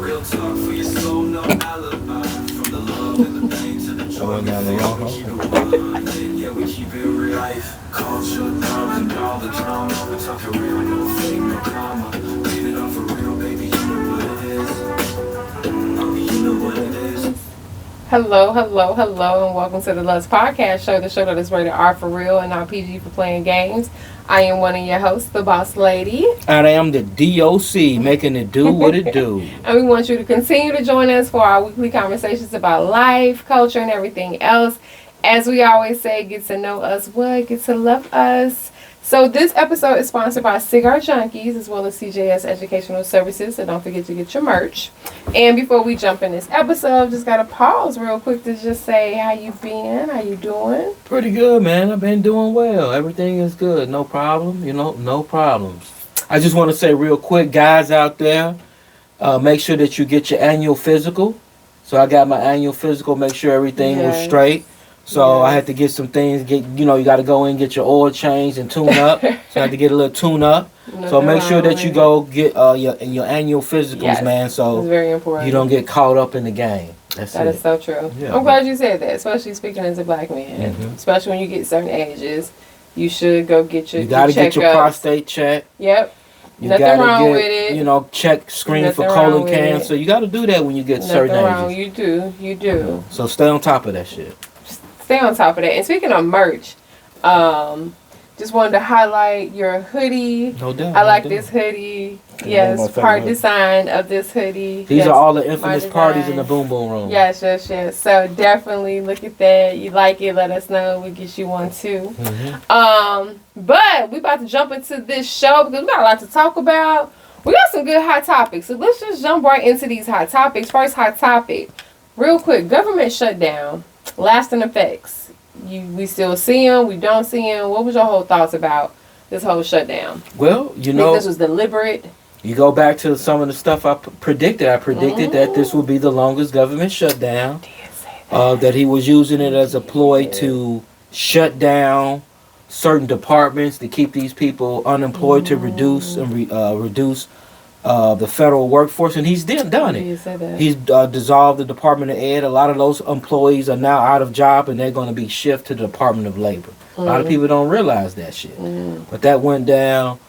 Real talk for your soul, no alibi. From the love and the pain to the joy. We keep it 100, yeah, we keep it real life. Culture, love, and all the drama. We're talking real, no fake, no drama. Leave it on for real, baby, you know what it is. You know what it is. Hello, and welcome to the Lust Podcast Show, the show that is rated R for real and not PG for playing games. I am one of your hosts, the Boss Lady. And I am the D.O.C, making it do what it do. And we want you to continue to join us for our weekly conversations about life, culture, and everything else. As we always say, get to know us, get to love us. So this episode is sponsored by Cigar Junkies as well as CJS Educational Services. So don't forget to get your merch. And before we jump in this episode, just got to pause real quick to just say how you been, how you doing? Pretty good, man. I've been doing well. Everything is good. No problem. No problems. I just want to say real quick, guys out there, make sure that you get your annual physical. So I got my annual physical, make sure everything was straight. So I had to get some things. You got to go in and get your oil changed and tune up. So I had to get a little tune up. So make sure that you go get your annual physicals, man. So it's very important. You don't get caught up in the game. That is so true. Yeah. I'm glad you said that, especially speaking as a black man. Mm-hmm. Especially when you get certain ages, you should go get your. You got to get your prostate checked. Yep. Nothing wrong with it. Check, screen for colon cancer. You got to do that when you get certain ages. You do. So stay on top of that shit. Stay on top of that. And speaking of merch, just wanted to highlight your hoodie. No doubt. I like this hoodie. Yes, part design of this hoodie. These are all the infamous parties in the Boom Boom Room. Yes. So definitely look at that. You like it, let us know. We'll get you one too. Mm-hmm. But we about to jump into this show because we got a lot to talk about. We got some good hot topics. So let's just jump right into these hot topics. First hot topic. Real quick, government shutdown. Lasting effects. We still see them. We don't see them. What was your whole thoughts about this whole shutdown? Well, think this was deliberate. You go back to some of the stuff I predicted. I predicted that this would be the longest government shutdown. That he was using it as a ploy to shut down certain departments to keep these people unemployed to reduce the federal workforce, and he's done it. He's dissolved the Department of Ed. A lot of those employees are now out of job, and they're going to be shifted to the Department of Labor. A lot of people don't realize that shit. But that went down,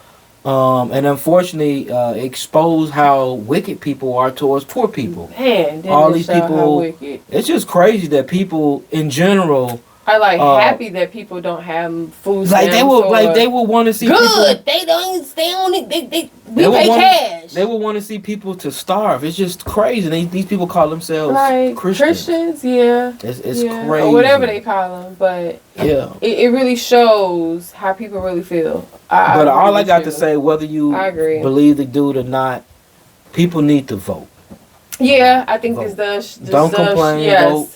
and unfortunately exposed how wicked people are towards poor people. Man, all these people, it's just crazy that people in general are happy that people don't have food. They will want to see good. They don't stay on it. They pay cash. They will want to see people to starve. It's just crazy. These people call themselves Christians. Yeah. It's crazy. Or whatever they call them, but yeah, it really shows how people really feel. But all I got to say, whether you believe the dude or not, people need to vote. Yeah, I think this don't complain.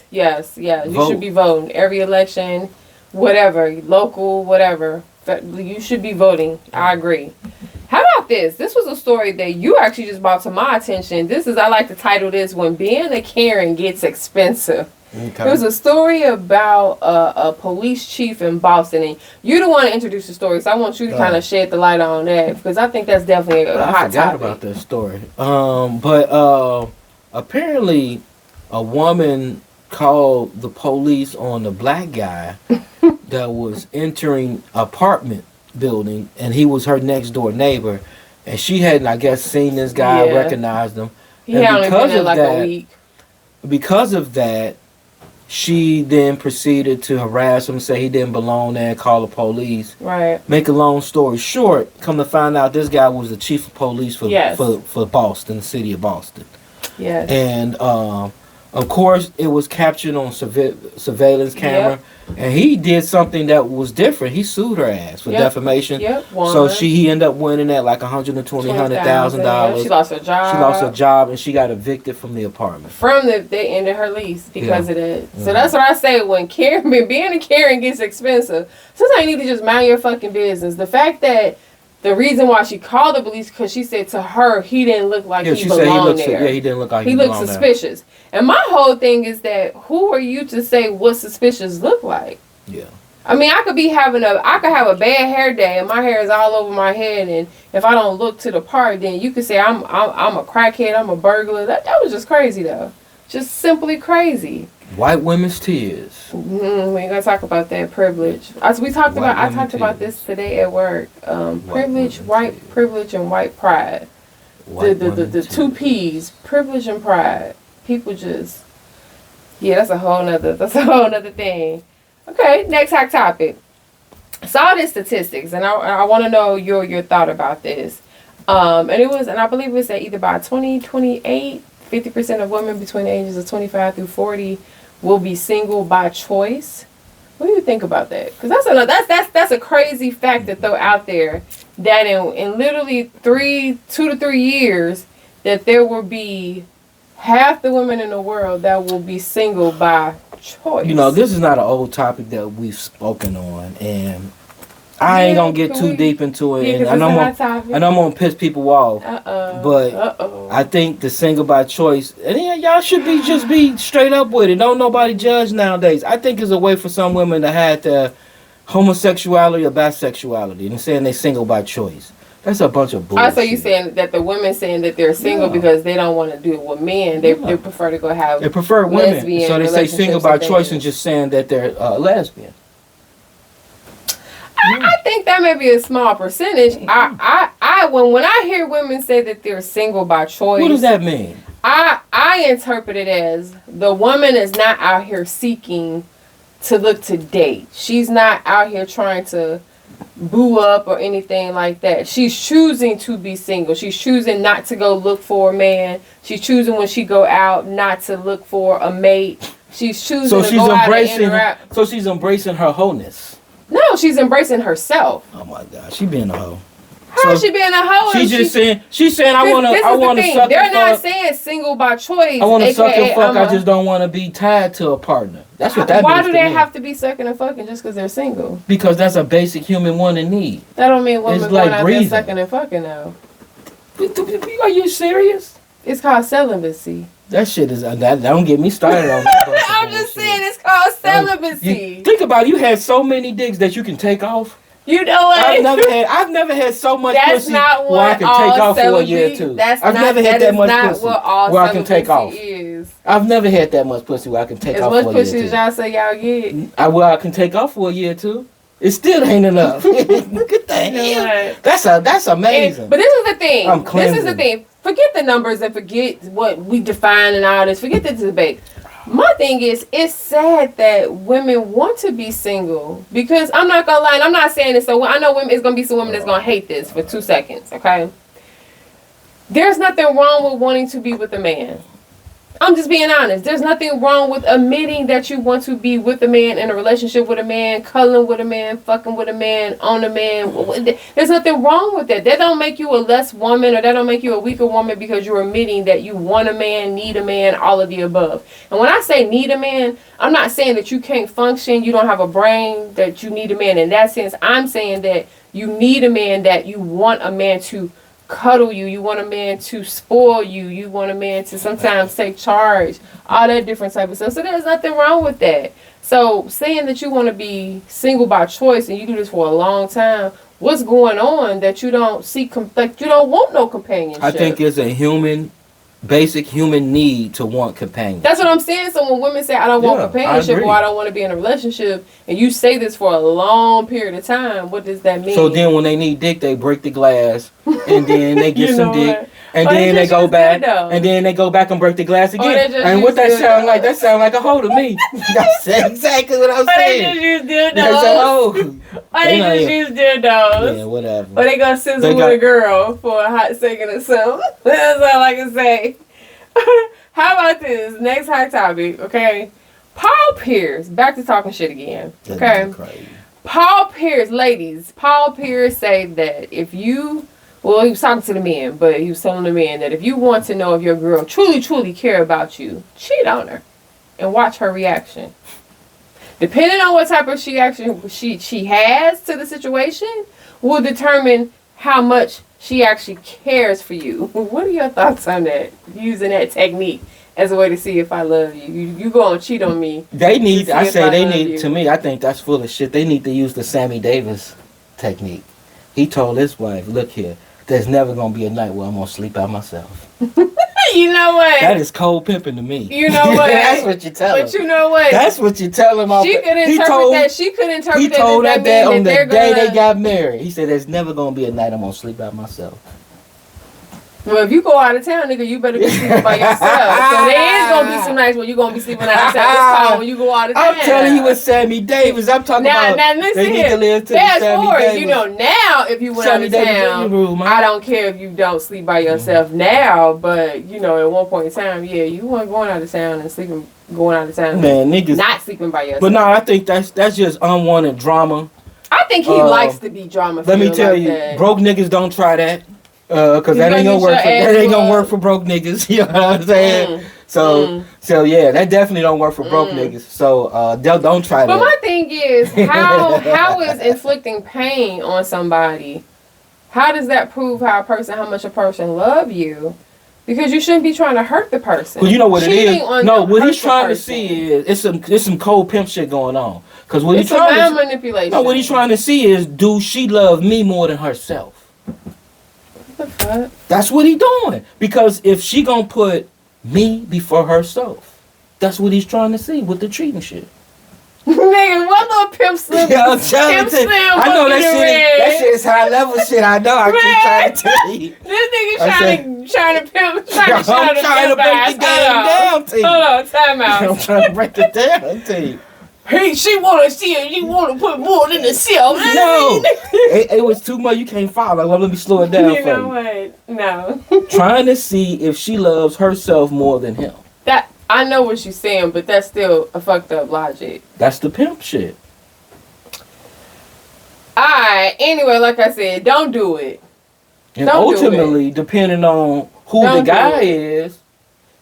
Yes. You should be voting every election, whatever, local, whatever. You should be voting. I agree. How about this? This was a story that you actually just brought to my attention. I like to title this "When Being a Karen Gets Expensive." Okay. It was a story about a police chief in Boston, and you're the one to introduce the story, so I want you to kind of shed the light on that because I think that's definitely a hot topic. I forgot about that story. But apparently, a woman called the police on the black guy that was entering apartment building, and he was her next door neighbor, and she hadn't, I guess, seen this guy, recognized him. He had only been there like a week. Because of that, she then proceeded to harass him, say he didn't belong there, call the police. Right. Make a long story short, come to find out, this guy was the chief of police for Boston, the city of Boston. Yes. And of course, it was captured on surveillance camera, and he did something that was different. He sued her ass for defamation. So he ended up winning at like $120,000. She lost her job. And she got evicted from the apartment. They ended her lease because of that. So that's what I say when being a Karen gets expensive. Sometimes you need to just mind your fucking business. The fact that the reason why she called the police because she said to her he didn't look like he belonged there. He didn't look like he belonged there. He looked suspicious. And my whole thing is that who are you to say what suspicious look like? Yeah. I mean, I could have a bad hair day and my hair is all over my head, and if I don't look to the part, then you could say I'm a crackhead, I'm a burglar. That was just crazy though, just simply crazy. White women's tears. We ain't gonna talk about that privilege. I talked about this today at work. Privilege, white privilege, and white pride. The two P's, privilege and pride. People just, that's a whole nother thing. Okay, next hot topic. Saw this statistics, and I want to know your thought about this. And I believe it was that either by 2028, 50% of women between the ages of 25 through 40 will be single by choice. What do you think about that? Because that's a crazy fact to throw out there, that in literally 2 to 3 years that there will be half the women in the world that will be single by choice. You know, this is not an old topic that we've spoken on, and I ain't gonna get too deep into it, and I'm gonna piss people off. But I think the single by choice, and y'all should just be straight up with it. Don't nobody judge nowadays. I think it's a way for some women to have their homosexuality or bisexuality, and saying they single by choice. That's a bunch of bullshit. So you saying that the women saying that they're single because they don't want to do it with men. They prefer to go have. They prefer women, so they say single by choice and just saying that they're lesbian. I think that may be a small percentage. When I hear women say that they're single by choice, what does that mean? I interpret it as the woman is not out here seeking to look to date. She's not out here trying to boo up or anything like that. She's choosing to be single. She's choosing not to go look for a man. She's choosing when she go out not to look for a mate. She's choosing to go out and interact. So she's embracing her wholeness. No, she's embracing herself. Oh my God, she being a hoe. How is she being a hoe? She's saying I want to suck. They're not saying single by choice. I want to suck and fuck. I just don't want to be tied to a partner. That's what that means. Why do they have to be sucking and fucking just because they're single? Because that's a basic human want and need. That don't mean women it's going like out there sucking and fucking though. Are you serious? It's called celibacy. That shit is that. Don't get me started on that. I'm just saying it's called celibacy. Think about it. You had so many dicks that you can take off. You know what? I've never had so much pussy where I can take off for a year or two. I've never had that much pussy where I can take off. I've never had that much pussy where I can take off for a year or two. As much pussy as y'all say y'all get. Where I can take off for a year or two. It still ain't enough. Look at that. That's amazing. But this is the thing. This is the thing. Forget the numbers and forget what we define and all this. Forget the debate. My thing is, it's sad that women want to be single, because I'm not gonna lie, and I'm not saying this, so I know it's gonna be some women that's gonna hate this for 2 seconds, okay? There's nothing wrong with wanting to be with a man. I'm just being honest. There's nothing wrong with admitting that you want to be with a man, in a relationship with a man, cuddling with a man, fucking with a man, on a man. There's nothing wrong with that. That don't make you a less woman, or that don't make you a weaker woman because you're admitting that you want a man, need a man, all of the above. And when I say need a man, I'm not saying that you can't function, you don't have a brain, that you need a man in that sense. I'm saying that you need a man, that you want a man to cuddle you, you want a man to spoil you, you want a man to sometimes take charge, all that different type of stuff. So there's nothing wrong with that. So saying that you want to be single by choice and you do this for a long time, what's going on that you don't seek, like you don't want no companionship? I think it's a basic human need to want companionship. That's what I'm saying. So when women say I don't want companionship, or I don't want to be in a relationship, and you say this for a long period of time, what does that mean? So then when they need dick, they break the glass, and then they get some dick, and then they go back, and then they go back and break the glass again. And what that sound like? That sound like a hoe to me. That's exactly what I'm saying. They just use dildos. They just use dildos. Yeah, whatever. Or they gonna sizzle with a girl for a hot second or something. That's all I can say. How about this? Next hot topic, okay? Paul Pierce, back to talking shit again. Okay. Paul Pierce, ladies, Paul Pierce said that if you, well, he was talking to the men, but he was telling the men that if you want to know if your girl truly care about you, cheat on her and watch her reaction. Depending on what type of reaction she has to the situation, will determine how much she actually cares for you. What are your thoughts on that? Using that technique as a way to see if I love you. You go and cheat on me. They need. To see I if say they love need. you. To me, I think that's full of shit. They need to use the Sammy Davis technique. He told his wife, "Look here, there's never gonna be a night where I'm gonna sleep out myself." You know what? That is cold pimping to me. You know what? That's what you tell him. But you know what? That's what you tell him. She could interpret that. She could interpret He that. told her that on the they're day gonna, they got married. He said, "There's never gonna be a night I'm gonna sleep out myself." Well, if you go out of town, nigga, you better be sleeping by yourself. So there is gonna be some nights where you gonna be sleeping out of town. It's called when you go out of town. I'm telling you, with Sammy Davis, I'm talking about. Now, listen they need here. to live to Fast the Sammy forward, Davis. you know, now if you went Sammy out of Davis town, living room, man. I don't care if you don't sleep by yourself now, but you know, at one point in time, yeah, you weren't going out of town and sleeping, going out of town, Man, niggas not sleeping by yourself. But no, I think that's just unwanted drama. I think he likes to be drama. Let me tell you, that. broke niggas don't try that. Cause that ain't gonna work. That ain't gonna work for broke niggas. You know what I'm saying? So yeah, that definitely don't work for broke niggas. So don't try that. But my thing is, how is inflicting pain on somebody? How does that prove how much a person love you? Because you shouldn't be trying to hurt the person. Well, you know what Cheating it is. on No, the what he's hurt trying the to see is it's some cold pimp shit going on. Cause what it's he's trying mind manipulation. No, what he's trying to see is, do she love me more than herself? What the fuck? That's what he doing. Because if she gonna put me before herself, that's what he's trying to see with the cheating shit. Nigga, what little pimp slim? Yeah, I'm trying Pimp to tell you. slim. I know that that shit is high level shit. I know. I keep trying to tell you. This nigga I trying to pimp. I'm trying to break the game down to you. Hold on, time out. I'm trying to break it down to you. Hey, she wanna see it. You wanna put more than the self. No, it was too much. You can't follow. Well, let me slow it down You for know you. what? No. Trying to see if she loves herself more than him. That I know what you're saying, but that's still a fucked up logic. That's the pimp shit. Alright, anyway, like I said, don't do it. And Don't do ultimately, depending on who Don't the do guy it. is,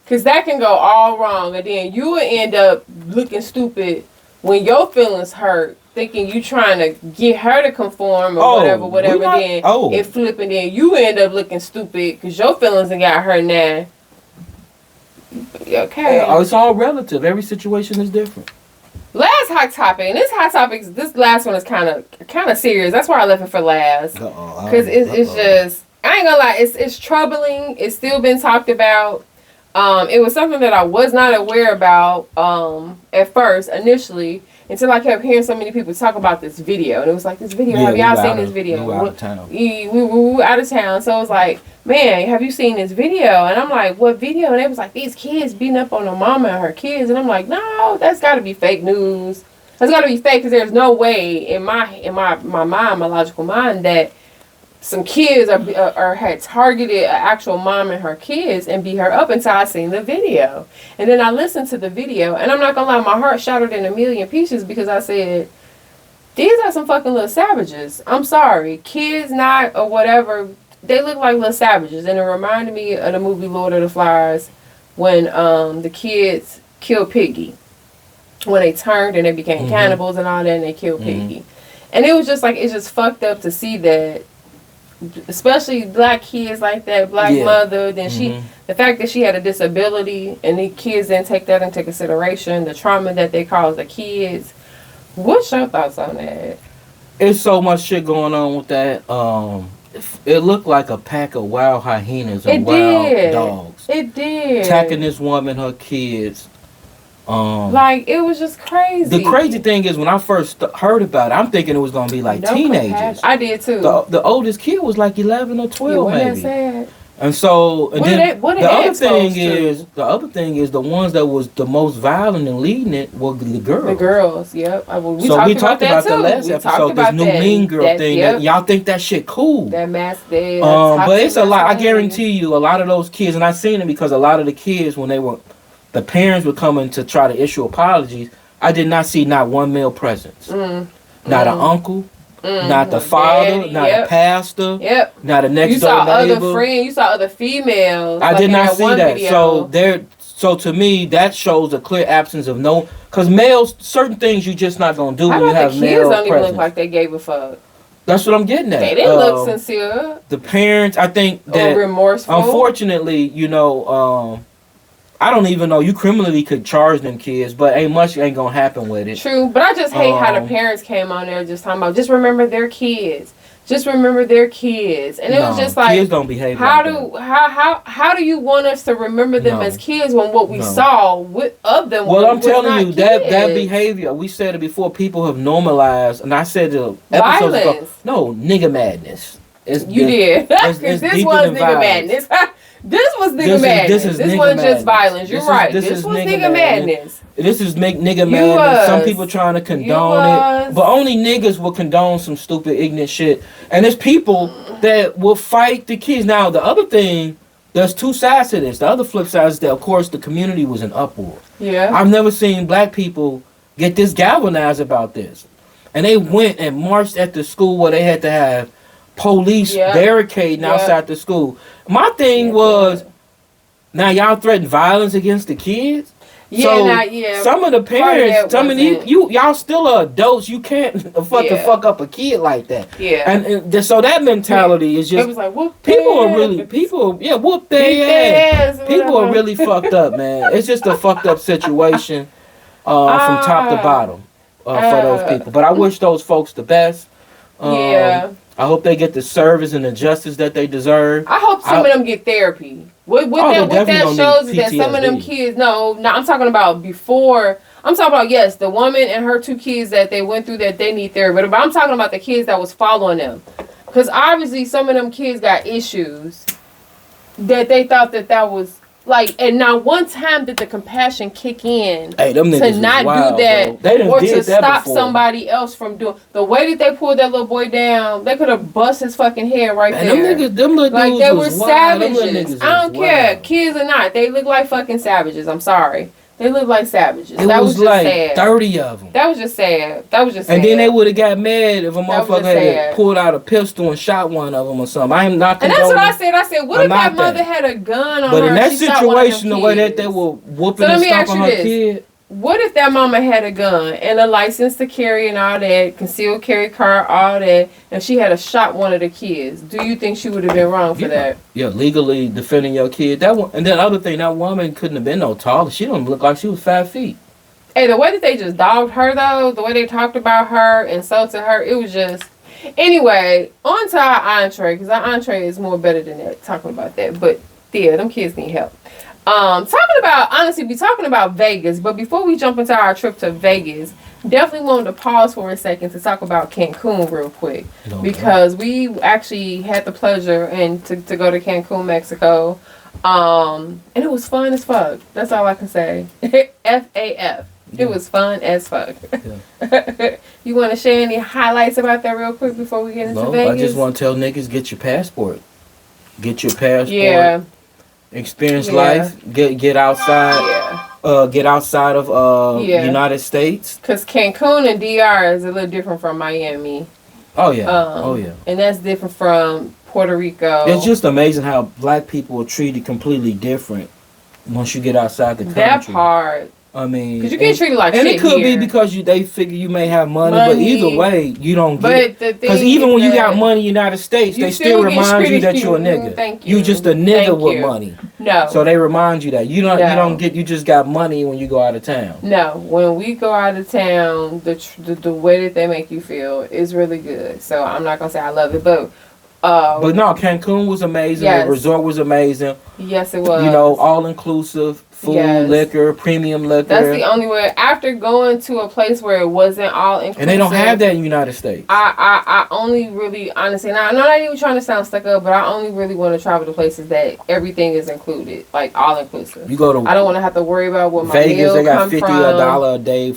Because that can go all wrong. And then you will end up looking stupid when your feelings hurt, thinking you trying to get her to conform or whatever. Then it flipping, then you end up looking stupid because your feelings done got hurt now. Okay. It's all relative. Every situation is different. Last hot topic, and this last one is kind of serious. That's why I left it for last, because it's just, I ain't gonna lie, it's troubling. It's still been talked about. It was something that I was not aware about at first initially, until I kept hearing so many people talk about this video, and it was like, this video, have y'all seen this video? We were out of town. We were out of town, so it was like, man, have you seen this video? And I'm like, what video? And it was like, these kids beating up on their mama and her kids, and I'm like, no, that's got to be fake news. That's got to be fake, because there's no way in my mind, my logical mind, that some kids are had targeted an actual mom and her kids and beat her up until I seen the video. And then I listened to the video, and I'm not gonna lie, my heart shattered in a million pieces, because I said, these are some fucking little savages. I'm sorry. Kids not or whatever, they look like little savages. And it reminded me of the movie Lord of the Flies, when the kids killed Piggy. When they turned and they became cannibals and all that, and they killed Piggy. And it was just like, it's just fucked up to see that, especially black kids like that, black mother, then the fact that she had a disability, and the kids didn't take that into consideration, the trauma that they caused the kids. What's your thoughts on that? It's so much shit going on with that. It looked like a pack of wild hyenas and wild dogs. It did. Attacking this woman, her kids. Like, it was just crazy. The crazy thing is, when I first heard about it, I'm thinking it was going to be like teenagers. I did too. The oldest kid was like 11 or 12 maybe. Sad? And so, and the other thing is the ones that was the most violent and leading it were the girls. The girls, yep. We talked about that last episode. This new mean girl thing. That y'all think that shit cool. That mask there. But it's a lot. I guarantee you, a lot of those kids, and I seen it because a lot of the kids, when the parents were coming to try to issue apologies, I did not see not one male presence. Not an uncle. Not the father, daddy, not the pastor, not the next door neighbor. You saw other friends, you saw other females. I did not see that. So to me, that shows a clear absence of because males, certain things you just not gonna do when you have male presence. The kids don't even look like they gave a fuck. That's what I'm getting at. They didn't look sincere. The parents, I think that, or remorseful. Unfortunately, I don't even know. You criminally could charge them kids, but ain't gonna happen with it. True, but I just hate how the parents came on there just talking about just remember their kids. Just remember their kids, and it was just like, kids don't behave. How do you want us to remember them as kids when what we saw of them? Well, I'm telling you that behavior. We said it before. People have normalized, and I said the episodes ago. No, nigga madness. You did. This was nigga madness. This was nigga madness. This wasn't just violence. You're right. This was nigga madness. This is nigga madness. Some people trying to condone it, but only niggas will condone some stupid, ignorant shit. And there's people that will fight the kids. Now, the other thing, there's two sides to this. The other flip side is that, of course, the community was in uproar. Yeah. I've never seen black people get this galvanized about this. And they went and marched at the school where they had to have police barricading outside the school. My thing was, now y'all threaten violence against the kids? Some of the parents, y'all still are adults. You can't fuck up a kid like that. Yeah. And so that mentality is just, it was like, whoop whoop their ass. People are really fucked up, man. It's just a fucked up situation from top to bottom for those people. But I wish those folks the best. I hope they get the service and the justice that they deserve. I hope some of them get therapy. What that shows is that some of them kids, no, I'm talking about before. I'm talking about, yes, the woman and her 2 kids that they went through that they need therapy. But I'm talking about the kids that was following them. Because obviously some of them kids got issues that they thought that was like, and not one time did the compassion kick in to not do that or to stop somebody else from doing. The way that they pulled that little boy down, they could have bust his fucking head right there. Them little like dudes they was were wild. savages. I don't care, kids or not. They look like fucking savages. I'm sorry. They look like savages. That was just like sad. 30 of them. That was just sad. And then they would have got mad if a motherfucker had pulled out a pistol and shot one of them or something. I am not. And that's what I said. I said, what if that mother had a gun on her? But in that situation, the way that they were whooping and stomping her kid. What if that mama had a gun and a license to carry and all that, concealed carry card, all that, and she had shot one of the kids? Do you think she would have been wrong for that? Yeah, legally defending your kid. That one, and then the other thing, that woman couldn't have been no taller. She don't look like she was 5 feet. Hey, the way that they just dogged her though, the way they talked about her, insulted her, it was just. Anyway, on to our entree, because our entree is more better than that. Talking about that, but yeah, them kids need help. Talking about Vegas, but before we jump into our trip to Vegas, definitely wanted to pause for a second to talk about Cancun real quick. Because we actually had the pleasure to go to Cancun, Mexico. And it was fun as fuck. That's all I can say. FAF. It was fun as fuck. Yeah. You want to share any highlights about that real quick before we get into Vegas? I just want to tell niggas, get your passport. Get your passport. Yeah. Experience life. Get outside. Get outside of United States. Because Cancun and DR is a little different from Miami. Oh yeah. And that's different from Puerto Rico. It's just amazing how black people are treated completely different once you get outside the country. That part. I mean, because you get treated like shit. And it could be because they figure you may have money, but either way, you don't get. Because even when you got money in the United States, they still remind you that you're a nigga. Thank you. You just a nigga with money. No. So they remind you that you don't get. You just got money when you go out of town. No, when we go out of town, the way that they make you feel is really good. So I'm not gonna say I love it, but no, Cancun was amazing. Yes. The resort was amazing. Yes, it was. You know, all inclusive. Food, liquor, premium liquor. That's the only way. After going to a place where it wasn't all inclusive. And they don't have that in the United States. I only really, honestly, now I'm not even trying to sound stuck up, but I only really want to travel to places that everything is included, like all inclusive. You go to. I don't want to have to worry about what my Vegas. They got $50 a day.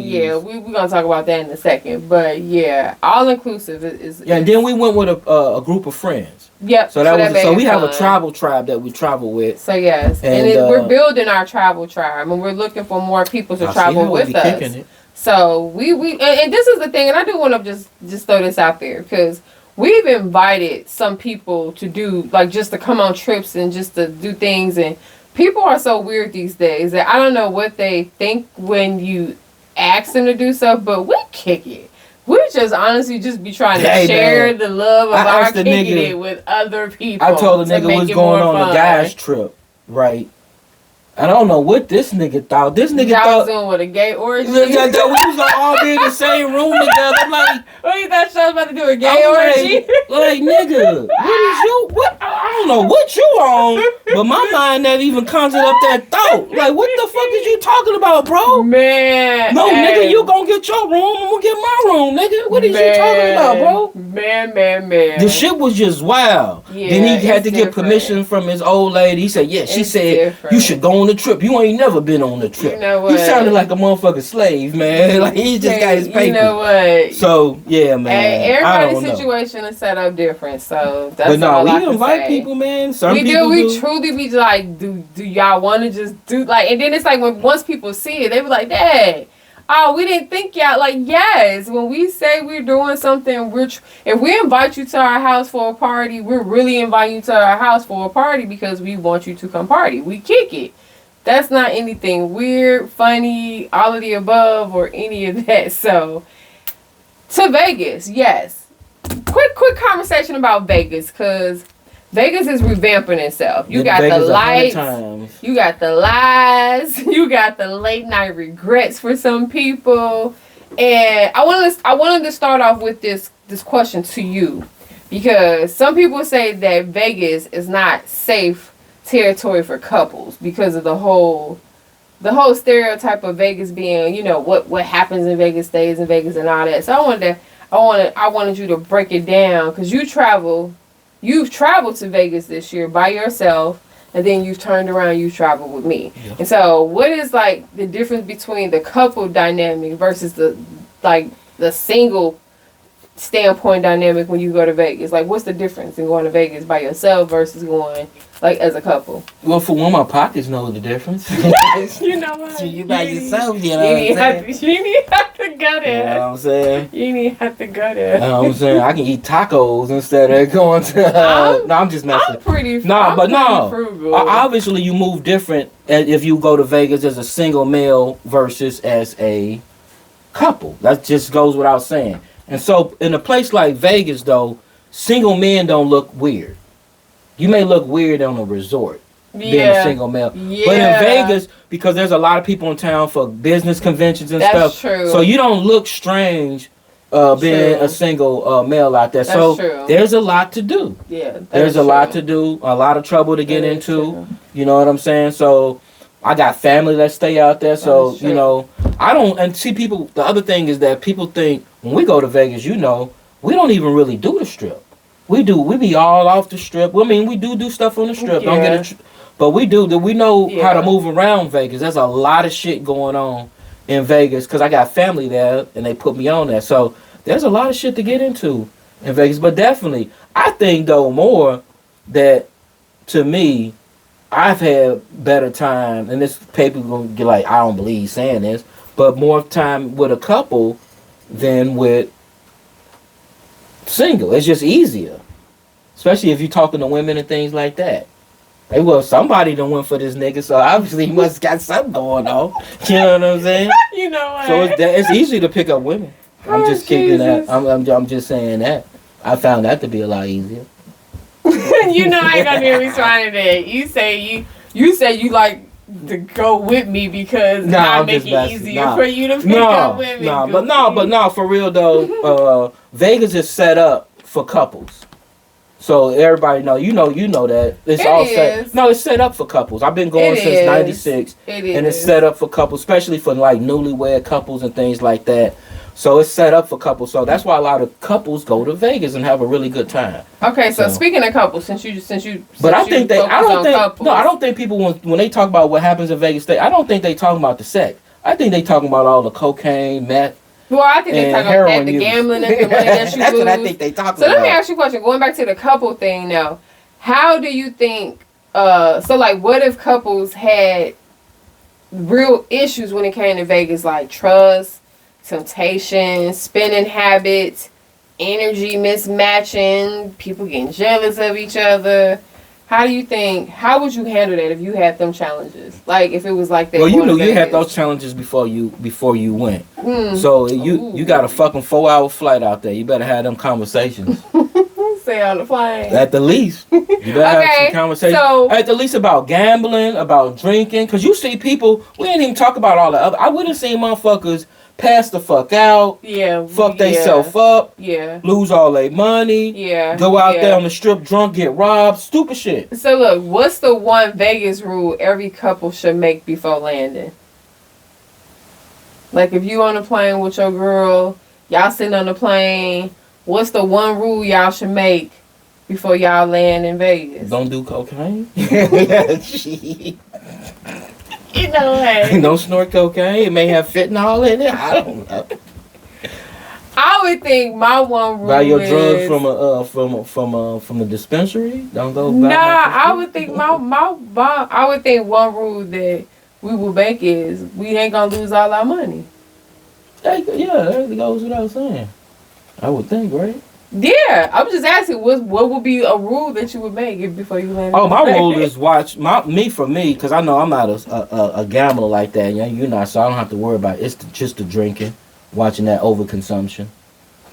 Yeah, we're gonna talk about that in a second, but yeah, all inclusive is. Yeah, and then we went with a group of friends. Yep. So we have a travel tribe that we travel with. So yes, and we're building our travel tribe, and we're looking for more people to travel with us. So we and this is the thing, and I do want to just throw this out there because we've invited some people to do just to come on trips and just to do things, and people are so weird these days that I don't know what they think when you ask them to do stuff, but we kick it. We just honestly just be trying to share the love of our kicking it with other people. I told the nigga what's going on a guy's trip, right? I don't know what this nigga thought. This nigga Y'all thought was doing with a gay orgy. we was gonna all be in the same room together. I'm like, what you thought y'all was about to do, a gay orgy? Like, nigga, what is you? What? I don't know what you on, but my mind never even conjured up that thought. Like, what the fuck is you talking about, bro? Man. No, nigga, you gonna get your room, I'm gonna get my room, nigga. What is you talking about, bro? Man. The shit was just wild. Yeah, then he had to get different. permission from his old lady. He said, yeah, she It's said different. you should go on the trip. You ain't never been on the trip. You know what? He sounded like a motherfucking slave, man. Like he just got his paper. You know what? So yeah, man. Everybody's situation is set up different, so that's but no, all I we can invite say. people, man. Some we people do. We truly be like, do y'all want to just do like? And then it's like when once people see it, they be like, "Dad, oh, we didn't think y'all like." Yes, when we say we're doing something, if we invite you to our house for a party, we're really inviting you to our house for a party because we want you to come party. We kick it. That's not anything weird, funny, all of the above, or any of that. So, to Vegas, yes. Quick conversation about Vegas, because Vegas is revamping itself. You got the lights, you got the lies, you got the late night regrets for some people. And I wanted to start off with this question to you, because some people say that Vegas is not safe territory for couples because of the whole stereotype of Vegas being, you know, what happens in Vegas stays in Vegas and all that. So I wanted you to break it down, because you've traveled to Vegas this year by yourself, and then you've turned around, you've traveled with me. Yeah. And so what is like the difference between the couple dynamic versus the single standpoint dynamic when you go to Vegas? Like, what's the difference in going to Vegas by yourself versus going like as a couple? Well, for one, my pockets know the difference. You know what? So you by yourself, you know what I'm saying? You need have to go there. You know what I'm saying? You need have to go there. You know what I'm saying? I can eat tacos instead of going to... no, I'm just messing. I'm pretty frugal. Obviously, you move different if you go to Vegas as a single male versus as a couple. That just goes without saying. And so, in a place like Vegas, though, single men don't look weird. You may look weird on a resort, being a single male. Yeah. But in Vegas, because there's a lot of people in town for business conventions and stuff. That's true. So you don't look strange being a single male out there. That's true. There's a lot to do. Yeah, there's a lot to do, a lot of trouble to get into. True. You know what I'm saying? So I got family that stay out there. So, you know, I don't, and see people, the other thing is that people think when we go to Vegas, you know, we don't even really do the strip. We be all off the strip. I mean, we do stuff on the strip. Yeah. Don't get it, but we know how to move around Vegas. There's a lot of shit going on in Vegas because I got family there and they put me on there. So there's a lot of shit to get into in Vegas. But definitely, I think though more that to me, I've had better time, and this people gonna get like, I don't believe saying this, but more time with a couple than with single. It's just easier, especially if you're talking to women and things like that. Hey, well, somebody done went for this nigga, so obviously he must got something going on. You know what I'm saying? You know what? So it's easy to pick up women. I'm just kicking that. I'm just saying that. I found that to be a lot easier. You know I ain't gonna be responding to that. You say you like to go with me because I make it easier for you to pick up women. But for real though, Vegas is set up for couples. So everybody know, you know that it's all set. No, it's set up for couples. I've been going since '96, and it's set up for couples, especially for like newlywed couples and things like that. So it's set up for couples. So that's why a lot of couples go to Vegas and have a really good time. Okay, so speaking of couples, since you I don't think people when they talk about what happens in Vegas, I don't think they talking about the sex. I think they talking about all the cocaine, meth. Well, I think they talking about that, the gambling and the money that you That's lose. what I think they talking about. So let me ask you a question. Going back to the couple thing now, how do you think? So like, what if couples had real issues when it came to Vegas, like trust, temptation, spending habits, energy mismatching, people getting jealous of each other? How would you handle that if you had them challenges? Like if it was like that. Well, you know, you had those challenges before you went. So you got a fucking 4-hour flight out there. You better have them conversations. say on the plane. At the least. You better have some conversation. So, at the least about gambling, about drinking. Because you see people, we ain't even talk about all the other. I wouldn't see motherfuckers pass the fuck out. Yeah. Fuck theyself up. Yeah. Lose all their money. Yeah. Go out there on the strip drunk, get robbed. Stupid shit. So look, what's the one Vegas rule every couple should make before landing? Like if you on a plane with your girl, y'all sitting on the plane, what's the one rule y'all should make before y'all land in Vegas? Don't do cocaine. You know, hey. Don't snort cocaine. It may have fentanyl in it. I don't know. I would think my one rule Buy your is, drugs from the dispensary. Don't go. Nah, I would think I would think one rule that we will make is we ain't gonna lose all our money. Yeah, that goes without saying. I would think, right? Yeah, I'm just asking what would be a rule that you would make before you land? Oh, my rule is watch me because I know I'm not a gambler like that. Yeah, you're not, so I don't have to worry about it. It's just the drinking, watching that overconsumption.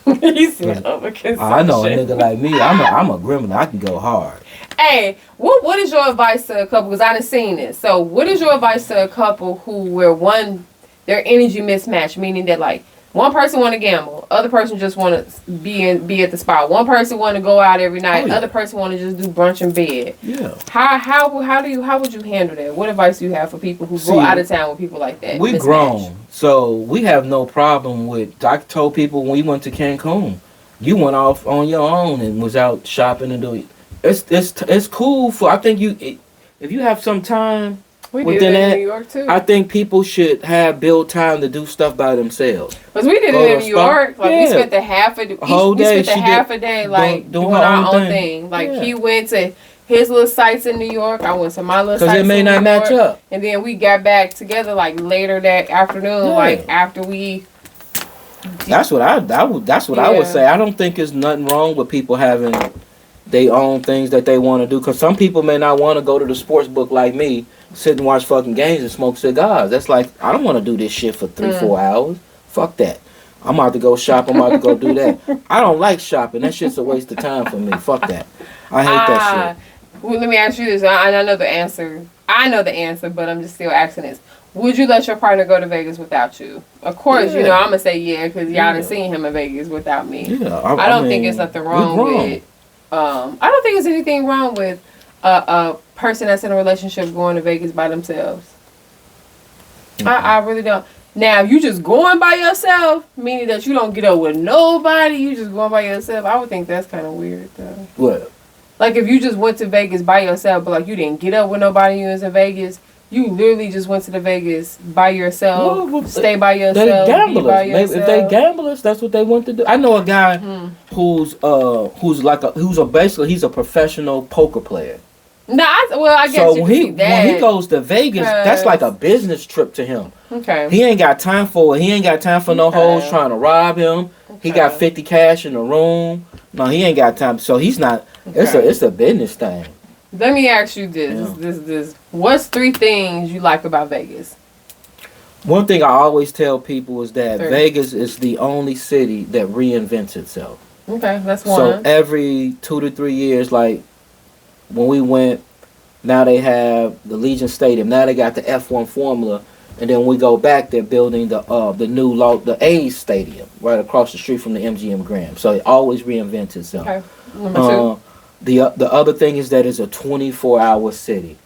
You said overconsumption. I know a nigga like me. I'm a gremlin. I can go hard. Hey, what is your advice to a couple? Because I done seen this. So, what is your advice to a couple where their energy mismatch, meaning that like one person want to gamble, other person just want to be at the spot. One person want to go out every night, other person want to just do brunch in bed. Yeah. How would you handle that? What advice do you have for people who go out of town with people like that? We mismatch? Grown, so we have no problem with. I told people when we went to Cancun, you went off on your own and was out shopping and doing. It's cool for. I think if you have some time. We did it in New York too. I think people should build time to do stuff by themselves. Because we did it in New York. Like we spent half a day like doing our own thing. Like he went to his little sites in New York. I went to my little sites. Because it may not match up. And then we got back together like later that afternoon, like after we. That's what I would say. I don't think there's nothing wrong with people having their own things that they want to do. Because some people may not want to go to the sports book like me. Sit and watch fucking games and smoke cigars. That's like, I don't want to do this shit for 3-4 hours. Fuck that. I'm about to go shop. I'm about to go do that. I don't like shopping. That shit's a waste of time for me. Fuck that. I hate that shit. Well, let me ask you this. I know the answer. I know the answer, but I'm just still asking this. Would you let your partner go to Vegas without you? Of course, you know, I'm going to say yeah, because y'all done seen him in Vegas without me. Yeah, I don't think there's nothing wrong with... I don't think there's anything wrong with a person that's in a relationship going to Vegas by themselves. Mm-hmm. I really don't. Now, if you just going by yourself, meaning that you don't get up with nobody, you just going by yourself, I would think that's kind of weird, though. What? Like, if you just went to Vegas by yourself, but, like, you didn't get up with nobody, you was in Vegas, you literally just went to the Vegas by yourself, stay by yourself, they're gamblers. be by yourself. Maybe if they gamblers, that's what they want to do. I know a guy who's basically he's a professional poker player. No, I guess so when he goes to Vegas, that's like a business trip to him. Okay. He ain't got time for it. He ain't got time for no hoes trying to rob him. Okay. He got 50 cash in the room. No, he ain't got time. So he's not. Okay. It's a business thing. Let me ask you this. What's 3 things you like about Vegas? One thing I always tell people is that Vegas is the only city that reinvents itself. Okay, that's one. So every 2 to 3 years, like when we went, now they have the Legion Stadium. Now they got the F1 Formula, and then we go back. They're building the A's Stadium right across the street from the MGM Grand. So it always reinvents itself. Okay. Number 2. The other thing is that it's a 24-hour city.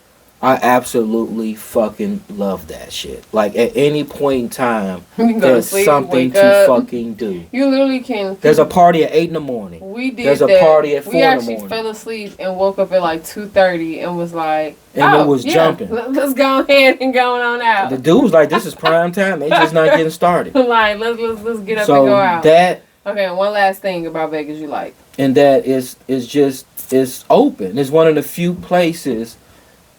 I absolutely fucking love that shit. Like, at any point in time, there's something to fucking do. You literally can... There's a party at 8 in the morning. We did There's a party at 4 in the morning. We actually fell asleep and woke up at like 2:30 and was like... And it was jumping. Let's go ahead and going on out. The dude was like, this is prime time. They just not getting started. Like, let's get up and go out. That... Okay, one last thing about Vegas you like. And that is it's open. It's one of the few places...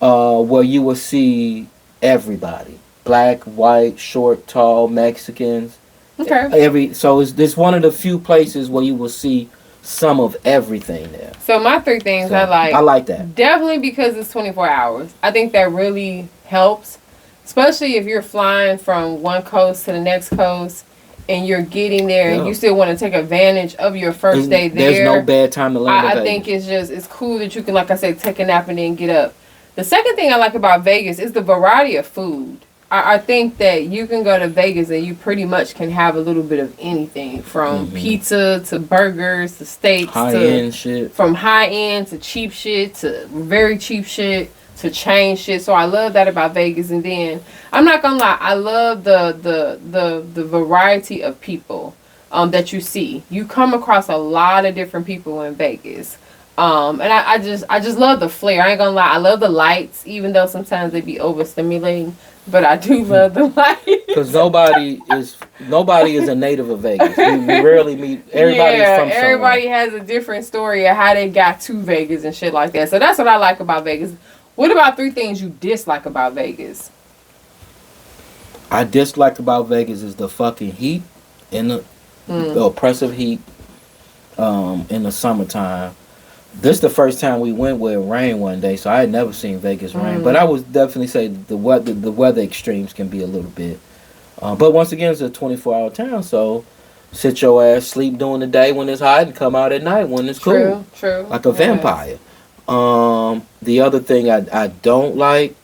where you will see everybody, black, white, short, tall, Mexicans. Okay. So it's one of the few places where you will see some of everything there. So my 3 things I like. I like that. Definitely because it's 24 hours. I think that really helps, especially if you're flying from one coast to the next coast. and you're getting there and you still want to take advantage of your first day there. There's no bad time to land in Vegas. I think it's cool that you can, like I said, take a nap and then get up. The second thing I like about Vegas is the variety of food. I think that you can go to Vegas and you pretty much can have a little bit of anything, from pizza to burgers to steaks, high-end shit. From high-end to cheap shit to very cheap shit to chain shit. So I love that about Vegas. And then I'm not gonna lie, I love the variety of people that you see. You come across a lot of different people in Vegas. And I just love the flair. I ain't gonna lie, I love the lights, even though sometimes they be overstimulating. But I do love the lights. Because nobody is a native of Vegas. We rarely meet. Everybody's from somewhere. Everybody has a different story of how they got to Vegas and shit like that. So that's what I like about Vegas. What about 3 things you dislike about Vegas? I dislike about Vegas is the fucking heat and the oppressive heat in the summertime. This is the first time we went where it rained one day, so I had never seen Vegas rain. But I would definitely say the weather extremes can be a little bit. But once again, it's a 24-hour town, so sit your ass, sleep during the day when it's hot, and come out at night when it's cool. True. Like a vampire. The other thing I don't like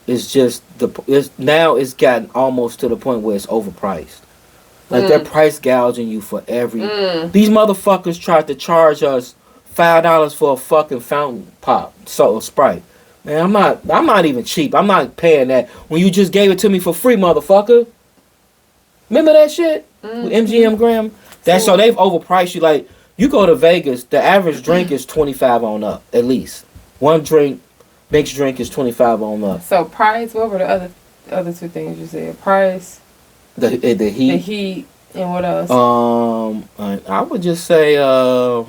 is just now it's gotten almost to the point where it's overpriced. Like they're price gouging you for every. These motherfuckers tried to charge us $5 for a fucking fountain pop, so Sprite. Man, I'm not even cheap. I'm not paying that when you just gave it to me for free, motherfucker. Remember that shit with MGM Graham? That's so they've overpriced you. Like you go to Vegas, the average drink is $25 on up at least. One drink, mixed drink is $25 on up. So price. What were the other 2 things you said? Price. The heat. The heat and what else? I would just say, yeah,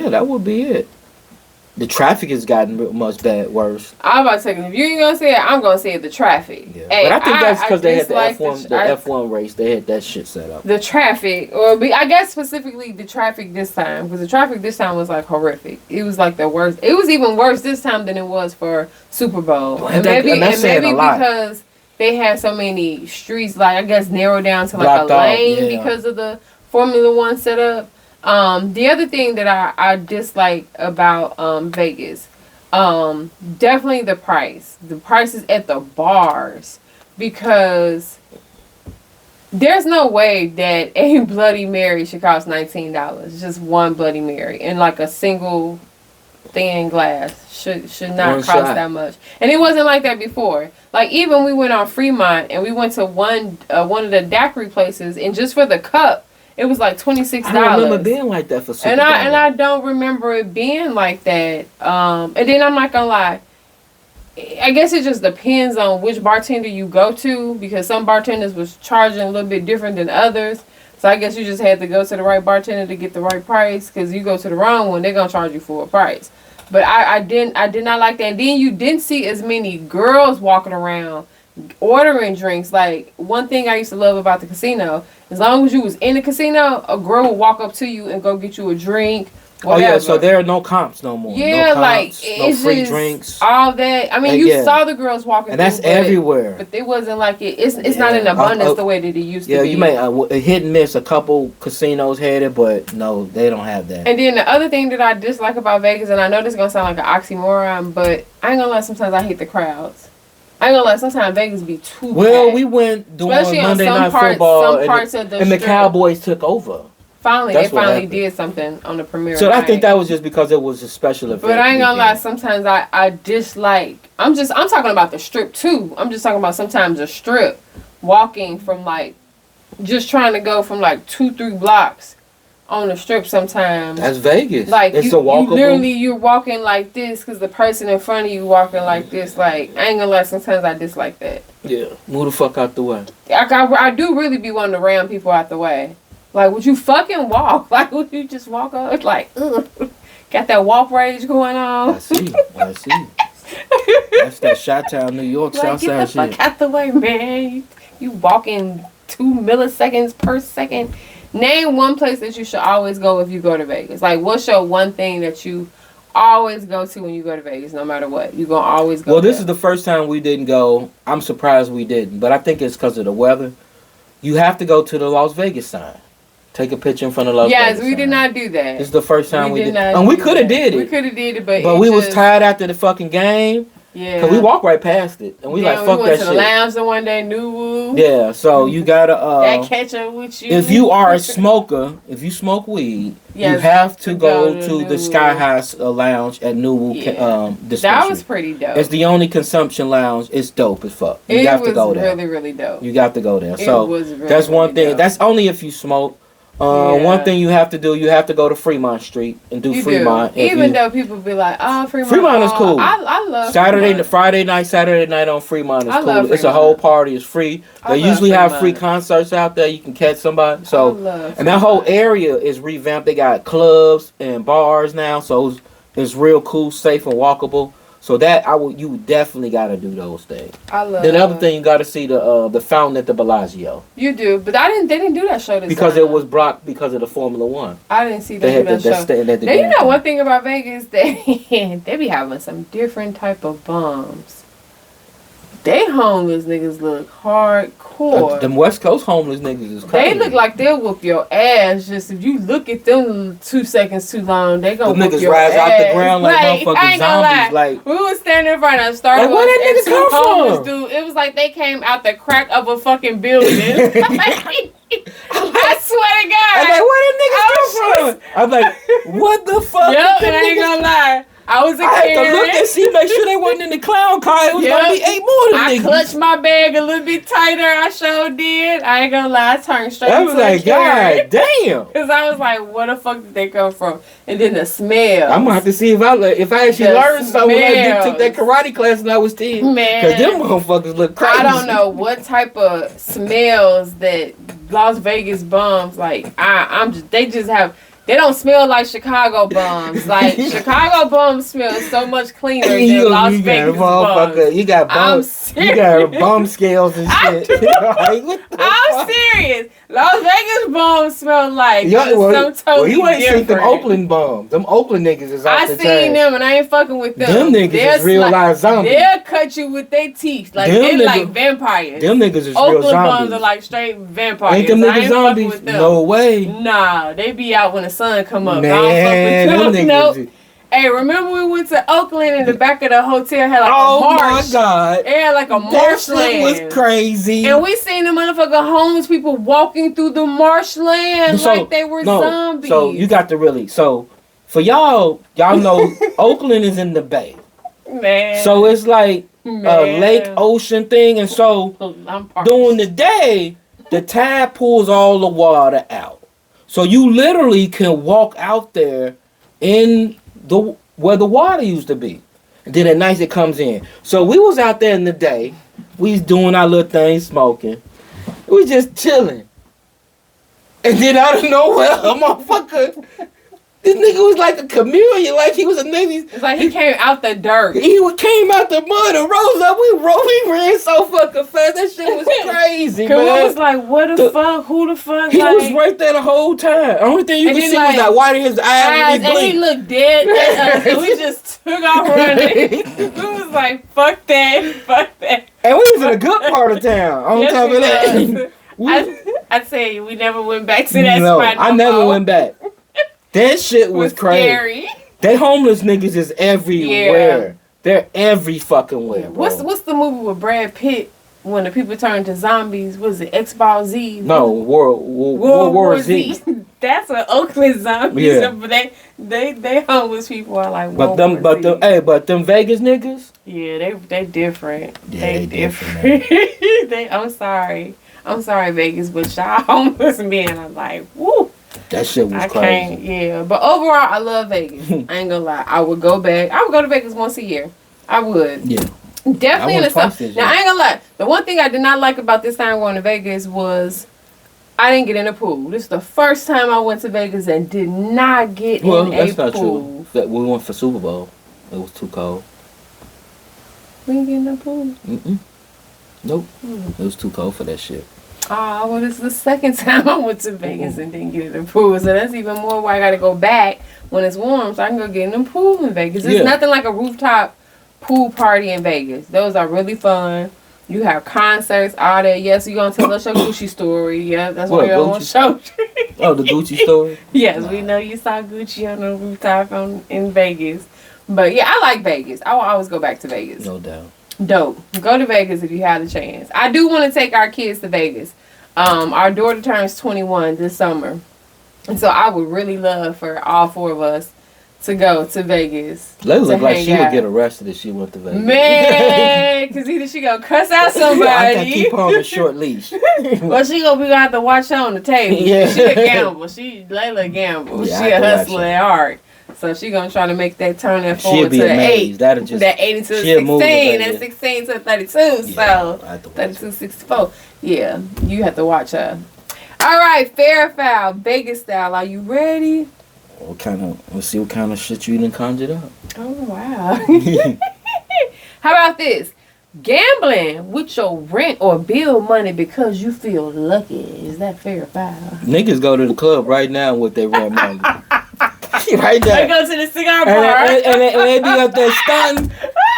that would be it. The traffic has gotten much worse. I'm about to say, if you ain't gonna say it, I'm gonna say the traffic. Yeah. Hey, but I think that's because they had the F1 race. They had that shit set up. The traffic, I guess specifically the traffic this time, because the traffic this time was like horrific. It was like the worst. It was even worse this time than it was for Super Bowl. And maybe because they had so many streets, like I guess narrowed down to like blocked a lane because of the Formula One setup. The other thing that I dislike about Vegas, definitely the price. The prices at the bars, because there's no way that a Bloody Mary should cost $19. Just one Bloody Mary in like a single thin glass should not cost that much. And it wasn't like that before. Like even we went on Fremont and we went to one of the daiquiri places, and just for the cup it was like $26. I don't remember being like that for Super Bowl. And I don't remember it being like that. And then I'm not gonna lie, I guess it just depends on which bartender you go to, because some bartenders was charging a little bit different than others. So I guess you just had to go to the right bartender to get the right price, because you go to the wrong one, they're gonna charge you full price. But I did not like that. And then you didn't see as many girls walking around ordering drinks. Like one thing I used to love about the casino, as long as you was in the casino, a girl would walk up to you and go get you a drink. Whatever. Oh yeah, so there are no comps no more. Yeah, no comps, like it's no free drinks. All that. I mean, you saw the girls walking, and that's everywhere. But it wasn't like it. It's not in abundance the way that it used to be. Yeah, you may a hit and miss. A couple casinos had it, but no, they don't have that. And then the other thing that I dislike about Vegas, and I know this is gonna sound like an oxymoron, but I ain't gonna lie. Sometimes I hate the crowds. I ain't gonna lie. Sometimes Vegas be too. Well, packed. We went during Monday Night Football, and the Cowboys took over. They finally did something on the premiere. So I think that was just because it was a special event. But I ain't gonna lie, sometimes I dislike. I'm talking about the strip too. I'm just talking about sometimes the strip, walking from like, just trying to go from like 2-3 blocks on the strip. Sometimes that's Vegas. Like it's you're walking like this because the person in front of you walking like this. Like I ain't gonna lie, sometimes I dislike that. Yeah, move the fuck out the way. I do really be wanting to ram people out the way. Like, would you fucking walk? Like, would you just walk up? Like, ugh. Got that walk rage going on. I see. That's that Chi-Town, New York, like, Southside shit. Get the fuck out the way, man. You walking 2 milliseconds per second. Name one place that you should always go if you go to Vegas. Like, what's your one thing that you always go to when you go to Vegas, no matter what. You're going to always go Well, this there. is the first time we didn't go. I'm surprised we didn't, but I think it's because of the weather. You have to go to the Las Vegas sign. Take a picture in front of Las Vegas. Yes, we did not do that. This is the first time we did. not And we do could have that. did it. We could have did it, but we was tired after the fucking game. Yeah. Cause we walked right past it, and we like, fuck we went that to shit. the lounge the one day, New Woo. Yeah, so you gotta that catch up with you. if you are a smoker, if you smoke weed, Yes, you have to go to New the Sky Woo. High Lounge at New Woo dispensary. That was pretty dope. It's the only consumption lounge. It's dope as fuck. You it have was to go there. really, really dope. You got to go there. It So was really, that's one really thing. dope. That's only if you smoke. One thing you have to do, you have to go to Fremont Street and do Fremont. Even though people be like, oh, Fremont. Fremont is cool. I love Saturday, Friday night on Fremont is cool. It's a whole party. It's free. They usually have free concerts out there. You can catch somebody. So, and that whole area is revamped. They got clubs and bars now. So it's real cool, safe, and walkable. So that you definitely got to do those things. I love. Then the other thing, you got to see the fountain at the Bellagio. You do, but they didn't do that show this because time. it was blocked because of the Formula One. I didn't see that show. Now you know one thing about Vegas, they be having some different type of bums. They homeless niggas look hardcore. Them West Coast homeless niggas is crazy. They look like they'll whoop your ass. Just if you look at them 2 seconds too long, they gonna whoop your ass. Them niggas rise out the ground like motherfucking zombies. Like we was standing in front of Starbucks. Like, where that niggas come homeless from? dude. It was like they came out the crack of a fucking building. I swear to God. I'm like, where that niggas come from? I'm like, what the fuck? Yep, and I ain't gonna lie. I was a kid. I had to look and see, make sure they wasn't in the clown car. It was gonna be 8 more than I niggas. clutched my bag a little bit tighter. I sure did. I ain't gonna lie. I turned straight I was into like, a carrot. God damn. Because I was like, where the fuck did they come from? And then the smell. I'm gonna have to see if I actually learned something when I took that karate class when I was 10. Man. Because them motherfuckers look crazy. I don't know what type of smells that Las Vegas bums, like, they don't smell like Chicago bums. Like, Chicago bums smell so much cleaner than Las Vegas bums. You got bums. You got bum scales and shit. I'm serious. Las Vegas bums smell like some totally you ain't seen them different. Oakland bums. Them Oakland niggas is out the I seen them and I ain't fucking with them. Them niggas is real live zombies. They'll cut you with their teeth. Like, they're like vampires. Them niggas is Oakland real zombies. bums are like straight vampires. Ain't them niggas zombies? No way. Nah, they be out when the sun come up. Man, them niggas. Nope. Hey, remember we went to Oakland and the back of the hotel had like a marsh? My God. It had like a marshland. That was crazy. And we seen the motherfucking homeless people walking through the marshland like they were zombies. So you got to really, for y'all know Oakland is in the bay. Man. So it's like a lake ocean thing. And so during the day, the tide pulls all the water out. So you literally can walk out there in where the water used to be. And then at night it comes in. So we was out there in the day. We was doing our little thing, smoking. We just chilling. And then out of nowhere, a motherfucker, this nigga was like a chameleon, like he was a nigga. It's like he came out the dirt. He came out the mud and rose up. We ran so fucking fast. That shit was crazy, man. I was like, what the fuck? Who the fuck? He was right there the whole time. The only thing you could see was that white in his eyes and he looked dead at us. So we just took off running. We was like, fuck that. And we was in a good part of town. On top of that. I tell you, we never went back to that spot. I never went back. That shit was crazy. Scary. They homeless niggas is everywhere. Yeah. They're every fucking where, bro. What's the movie with Brad Pitt when the people turn to zombies? Was it X-Ball Z? No, World War Z. That's an Oakland zombies. Yeah. But they homeless people are like but them Vegas niggas? Yeah, they different. Yeah, they different. I'm sorry, Vegas, but y'all homeless men. I'm like, woo. That shit was crazy. Yeah. But overall, I love Vegas. I ain't gonna lie. I would go back. I would go to Vegas once a year. I would. Yeah. Definitely in the summer. Now, I ain't gonna lie. The one thing I did not like about this time going to Vegas was I didn't get in a pool. This is the first time I went to Vegas and did not get in a pool. Well, that's not true. We went for Super Bowl. It was too cold. We didn't get in the pool? Nope. It was too cold for that shit. Oh, well, this is the second time I went to Vegas and didn't get in the pool. So that's even more why I got to go back when it's warm so I can go get in the pool in Vegas. It's nothing like a rooftop pool party in Vegas. Those are really fun. You have concerts, all that. Yes, you're going to tell us your Gucci story. Yeah, that's what you're going to show. Oh, the Gucci story? Yes, we know you saw Gucci on the rooftop in Vegas. But yeah, I like Vegas. I will always go back to Vegas. No doubt. Dope. Go to Vegas if you have the chance. I do want to take our kids to Vegas. Our daughter turns 21 this summer. And so I would really love for all four of us to go to Vegas. Layla look like she would get arrested if she went to Vegas. Man, because either she gonna cuss out somebody. I can keep her on a short leash. Well, she gonna be gonna have to watch her on the table. Yeah. She a gamble. Layla gamble. Yeah, she a hustler at heart. So she gonna try to make that turn that forward to the 8. That 80 to 16 and 16 to 32. Yeah, so 32, 64. Yeah, you have to watch her. All right, fair or foul, Vegas style. Are you ready? Let's see what kind of shit you done conjured up. Oh wow. How about this? Gambling with your rent or bill money because you feel lucky. Is that fair or foul? Niggas go to the club right now with their rent money. Right there. They go to the cigar bar. And they be up there stunting.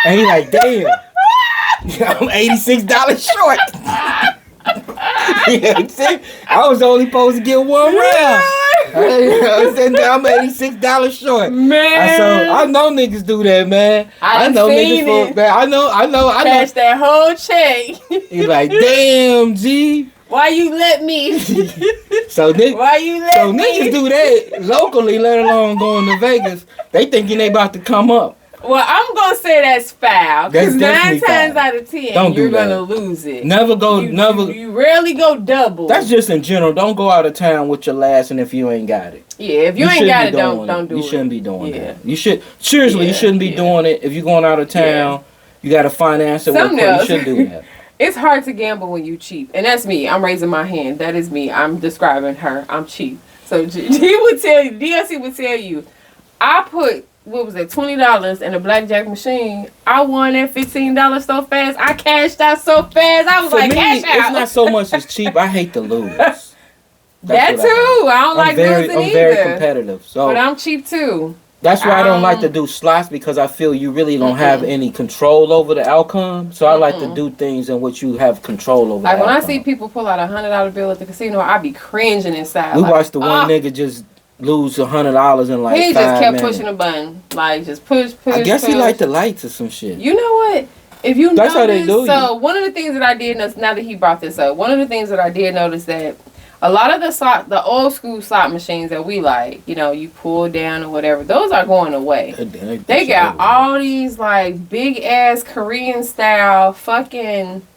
And he like, damn. I'm $86 short. Yeah, see? I was only supposed to get one round. I'm $86 short. Man. I know niggas do that, man. I know niggas for, man. I know. Cash that whole check. He's like, damn, G. Why you let me? So niggas do that locally, let alone going to Vegas. They thinking they about to come up. Well, I'm gonna say that's foul. Because 9 times out of 10, you're gonna lose it. You rarely go double. That's just in general. Don't go out of town with your last, and if you ain't got it. Yeah, if you ain't got it, don't do it. You shouldn't be doing that. You should seriously. You shouldn't be doing it. If you're going out of town, you got to finance it. You shouldn't do that. It's hard to gamble when you cheap, and that's me. I'm raising my hand. That is me. I'm describing her. I'm cheap. So he would tell you, D.O.C. would tell you, I put, what was it, $20 in a blackjack machine. I won that $15 so fast. I cashed out so fast. I was cash out. It's not so much as cheap. I hate to lose. That too. I don't like losing either. I'm very competitive. So, but I'm cheap too. That's why I don't like to do slots, because I feel you really don't have any control over the outcome. So I like to do things in which you have control over. Like when I see people pull out $100 bill at the casino, I be cringing inside. We watched the one nigga just lose $100 in like 5 minutes. He just kept pushing the button, like just push. I guess he liked the lights or some shit. You know what? If you that's how they do. So one of the things that I did notice, now that he brought this up, one of the things that I did notice that a lot of the old school slot machines that we like, you pull down or whatever, those are going away. They got all these like big ass Korean style fucking.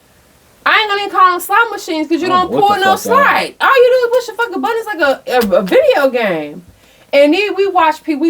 I ain't gonna even call them slot machines because you don't pull no slide. All you do is push a fucking button. It's like a video game. And then we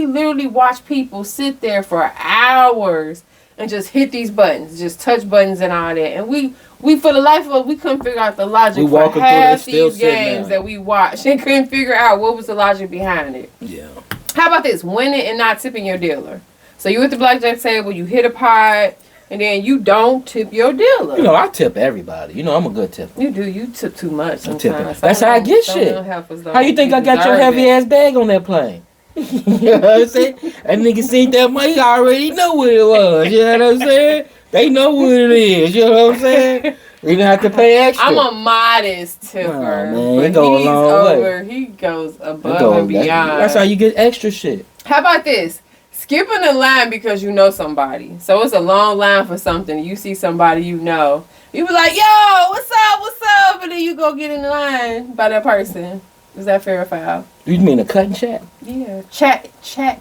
literally watch people sit there for hours and just hit these buttons, just touch buttons and all that. And we for the life of us, we couldn't figure out the logic for half these games that we watched and couldn't figure out what was the logic behind it. Yeah. How about this? Winning and not tipping your dealer. So you at the blackjack table, you hit a pot, and then you don't tip your dealer. I tip everybody. I'm a good tipper. You do. You tip too much sometimes. That's how I get shit. How you think I got your heavy ass bag on that plane? You know what I'm saying? That nigga seen that money, he already know what it was. You know what I'm saying? They know what it is. You know what I'm saying? We didn't have to pay extra. I'm a modest tipper. Oh, man. It go a long way. He goes above and beyond. That's how you get extra shit. How about this? Skipping a line because you know somebody. So it's a long line for something. You see somebody you know. You be like, yo, what's up? And then you go get in the line by that person. Is that fair or foul? You mean a cut and chat? Yeah. Chat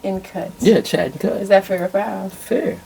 and cut. Yeah, chat and cut. Is that fair or foul? Fair.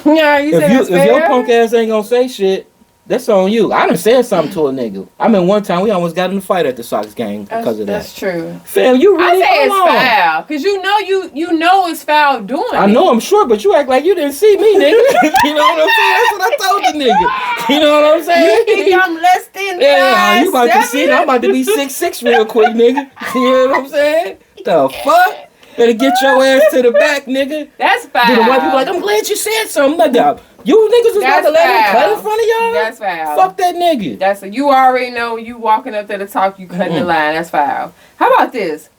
Yeah, you said that's fair? If your punk ass ain't gonna say shit, that's on you. I done said something to a nigga. I mean, one time we almost got in a fight at the Sox game because of that. That's true. Fam, you really I say it's foul because you know it's foul doing it. I know I'm sure, but you act like you didn't see me, nigga. You know what I'm saying? That's what I told the nigga. You know what I'm saying? You think I'm less than 5'7"? You about to see? I'm about to be 6'6" real quick, nigga. You know what I'm saying? The fuck? Better get your ass to the back, nigga. That's foul. Then the white people like, I'm glad you said something. Like, you niggas was about to let him cut in front of y'all? That's foul. Fuck that nigga. You already know you walking up to the top, you cutting the line. That's foul. How about this?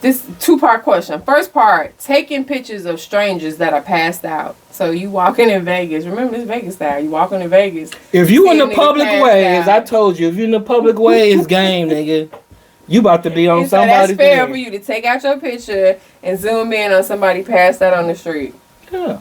This 2-part question. First part, taking pictures of strangers that are passed out. So you walking in Vegas. Remember this Vegas style. You walking in Vegas. If you in the public way, as I told you, if you in the public way, it's game, nigga. You about to be on somebody's. So that's fair for you to take out your picture and zoom in on somebody passed out on the street. Yeah.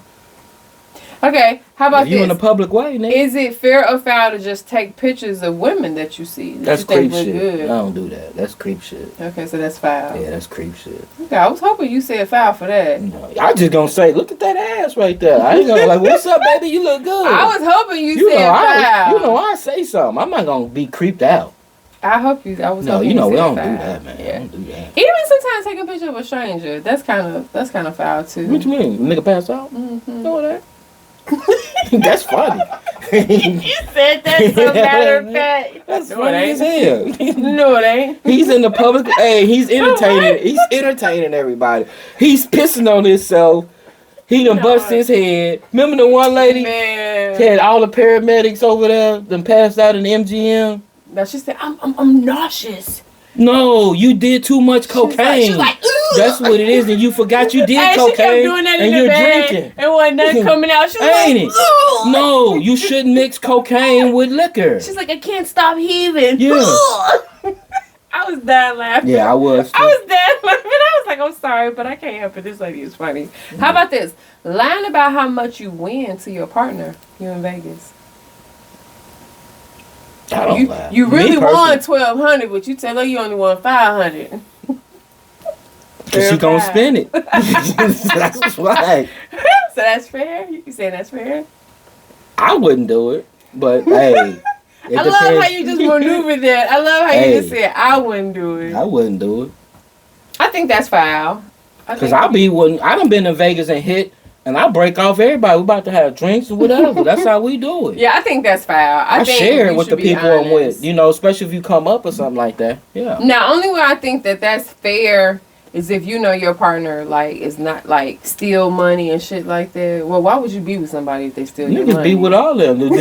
Okay, how about you this? In a public way, nigga. Is it fair or foul to just take pictures of women that you see? That's creep shit. Good? I don't do that. That's creep shit. Okay, so that's foul. Yeah, that's creep shit. Okay, I was hoping you said foul for that. No, I just gonna say, look at that ass right there. I ain't gonna like, what's up, baby? You look good. I was hoping you said foul. I say something. I'm not gonna be creeped out. I hope you. I was. No, hoping we don't foul. do that, man. Yeah. Don't do that. Even sometimes taking a picture of a stranger, that's kind of foul too. What you mean? Nigga pass out? Mm-hmm. Know that? That's funny. You said that so matter of fact. That's funny as hell. No, it ain't. He's in the public. Hey, he's entertaining. He's entertaining everybody. He's pissing on himself. He done bust his head. Remember the one lady had all the paramedics over there, then passed out in the MGM? Now she said, I'm nauseous. No, you did too much cocaine. She's like, that's what it is, and you forgot you did cocaine. She kept doing that and you're drinking. And wasn't nothing coming out. She was ain't like, it? No, you shouldn't mix cocaine with liquor. She's like, I can't stop heaving. Yeah. I was dying laughing. Yeah, I was. I was dying laughing. I was like, I'm sorry, but I can't help it. This lady is funny. How about this? Lying about how much you win to your partner, you in Vegas. I don't lie. You really won $1,200, but you tell her you only won $500. Cause she gonna spend it. That's right. So that's fair. You saying that's fair? I wouldn't do it, but hey. I love how you just maneuvered that. I love how you just said I wouldn't do it. I wouldn't do it. I think that's foul. Cause I done been to Vegas and hit. And I break off everybody. We about to have drinks or whatever. That's how we do it. Yeah, I think that's foul. I think share it with the people I'm with. You know, especially if you come up or something like that. Yeah. Now, only way I think that that's fair is if you know your partner like is not like steal money and shit like that. Well, why would you be with somebody if they steal your money? Niggas be with all of them.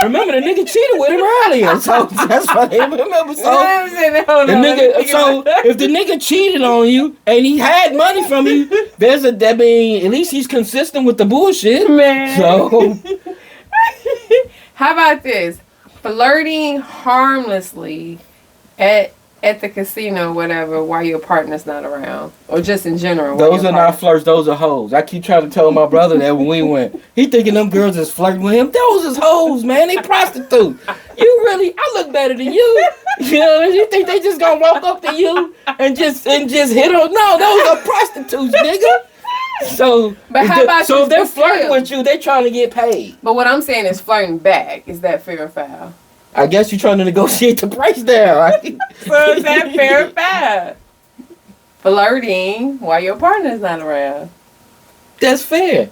Remember the nigga cheated with him earlier, so that's why they remember. So if the nigga cheated on you and he had money from you, at least he's consistent with the bullshit. Man. So how about this? Flirting harmlessly at the casino, whatever, while your partner's not around, or just in general. Those are not flirts. Those are hoes. I keep trying to tell my brother that when we went, he thinking them girls is flirting with him. Those is hoes, man. They prostitutes. I look better than you. You know, you think they just gonna walk up to you and just hit on? No, those are prostitutes, nigga. So, if they're flirting with you, they trying to get paid. But what I'm saying is flirting back. Is that fair or foul? I guess you're trying to negotiate the price down, right? So is that fair or foul? Flirting while your partner's not around. That's fair.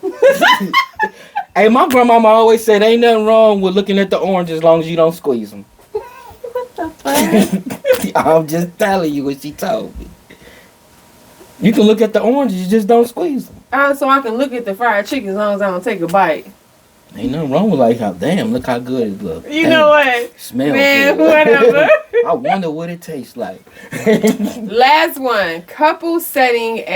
Hey, my grandmama always said ain't nothing wrong with looking at the orange as long as you don't squeeze them. What the fuck? I'm just telling you what she told me. You can look at the oranges, you just don't squeeze them. So I can look at the fried chicken as long as I don't take a bite. Ain't nothing wrong with damn, look how good it looks. You know what? Smells good. Whatever. I wonder what it tastes like. Last one. Couples setting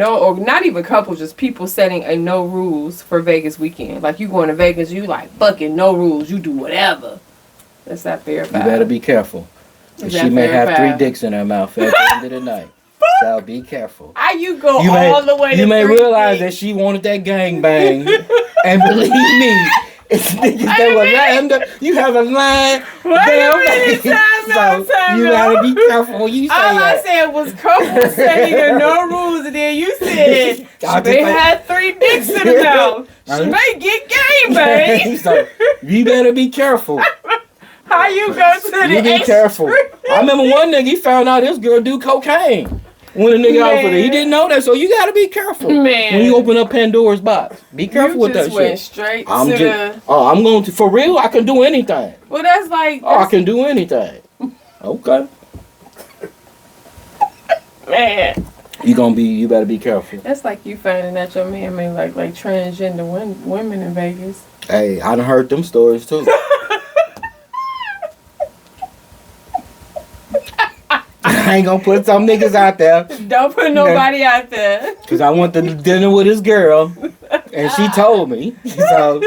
or not even couples, just people setting a no rules for Vegas weekend. Like you going to Vegas, you like fucking no rules, you do whatever. That's not fair. You better be careful. She may have 3 dicks in her mouth at the end of the night. So be careful. How you go all the way to You may realize that she wanted that gangbang. And believe me, it's niggas that will line. You have a line. So you gotta be careful when you say all that. I said was couples setting a no rules, and then you said they had 3 dicks in the mouth. She may get gangbang. So you better be careful. How you go to the You be careful. I remember one nigga, he found out this girl do cocaine. When a nigga offered it, he didn't know that, so you gotta be careful. Man. When you open up Pandora's box, be careful with that shit. Went straight I'm going to, for real, I can do anything. Well, that's like... I can do anything. Okay. Man. You better be careful. That's like you finding out your man may like transgender women in Vegas. Hey, I done heard them stories too. I ain't gonna put some niggas out there. Don't put nobody out there. Cause I went to dinner with this girl, and she told me. So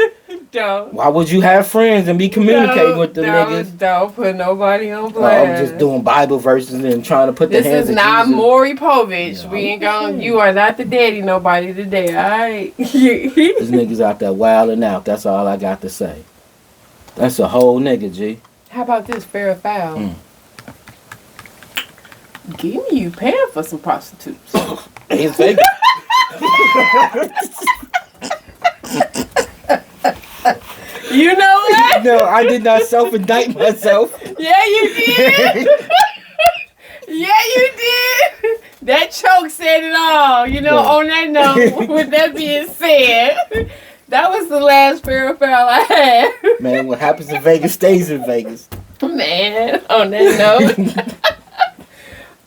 don't. Why would you have friends and be communicating with the niggas? Don't put nobody on I'm blast. just doing Bible verses and trying to put the hands. This is not Maury Povich. Yeah, we ain't gonna. You are not the daddy. Nobody today. All right. These niggas out there wilding out. That's all I got to say. That's a whole nigga, G. How about this fair or foul? Give me you paying for some prostitutes. It's Vegas. You know what? No, I did not self-indict myself. Yeah, you did. Yeah, you did. That choke said it all. You know, on that note, with that being said, that was the last fair or foul I had. Man, what happens in Vegas stays in Vegas. Man, on that note.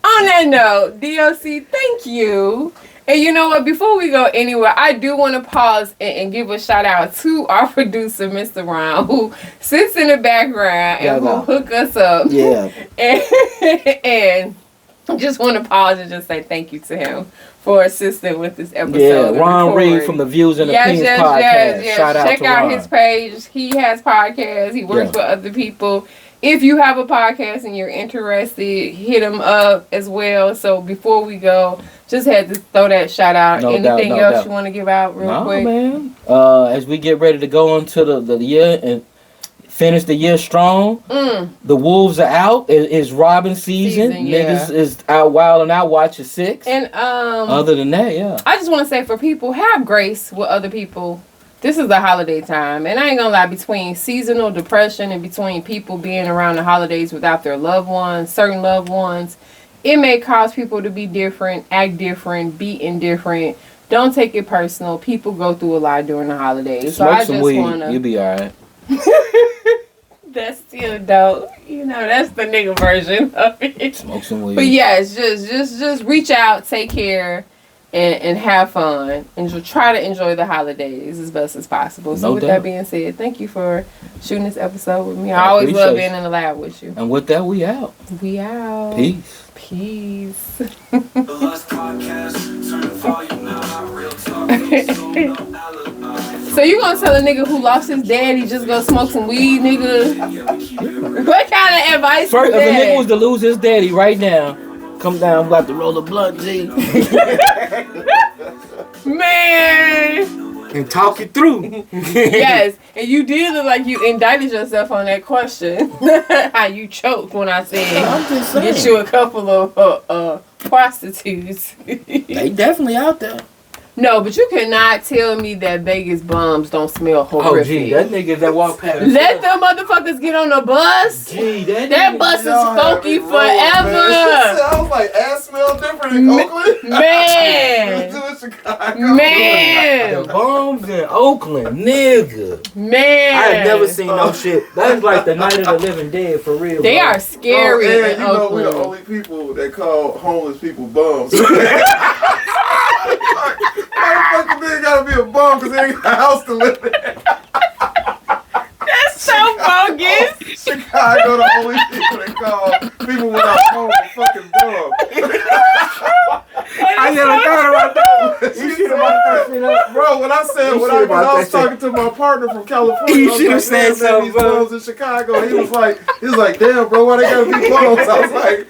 On that note, D.O.C, thank you. And you know what? Before we go anywhere, I do want to pause and give a shout out to our producer, Mr. Ron, who sits in the background and who hook us up. Yeah. And just want to pause and just say thank you to him for assisting with this episode. Yeah, Ron Reed from the Views and Opinions podcast. Yes. Shout out Check to out Ron. his page. He has podcasts. He works with other people. If you have a podcast and you're interested, hit him up as well. So before we go, just had to throw that shout out. Anything else you want to give out real quick? Man. As we get ready to go into the year and finish the year strong, the Wolves are out. It's Robin season. Niggas is out wilding out watching 6. And other than that, I just want to say for people, have grace with other people. This is the holiday time, and I ain't gonna lie, between seasonal depression and between people being around the holidays without their loved ones, certain loved ones, it may cause people to be different, act different, be indifferent. Don't take it personal. People go through a lot during the holidays. Smoke some weed, you'll be alright. That's still dope. You know, that's the nigga version of it. Smoke some weed. But yes, just reach out, take care. And have fun and just try to enjoy the holidays as best as possible. So with that being said, thank you for shooting this episode with me. I always love being in the lab with you. And with that, we out. We out. Peace. Peace. So you gonna tell a nigga who lost his dad he just gonna smoke some weed, nigga? What kind of advice? First, if a nigga was to lose his daddy right now, come down, I'm about to roll a blunt, G. Man. And talk it through. Yes, and you did look like you indicted yourself on that question. How you choked when I said, I'm just saying. Get you a couple of prostitutes. They definitely out there. No, but you cannot tell me that Vegas bums don't smell horrific. Oh, gee, that nigga that walk past. Let them motherfuckers get on the bus. Gee, that bus is funky forever. I was like, ass smell different in Oakland? Man. Man. The bums in Oakland, nigga. Man. I have never seen no shit. That's like the Night of the Living Dead for real. They are scary. And you know we're the only people that call homeless people bums. Why the fuck they gotta be a bum because they ain't got a house to live in? That's so bogus. Chicago, the only people that call people without home a fucking bum. I never thought about that. You should have brought that shit up. Bro, when I was talking to my partner from California, you should have said something, these bums in Chicago. He was like, damn, bro, why they gotta be bums? I was like,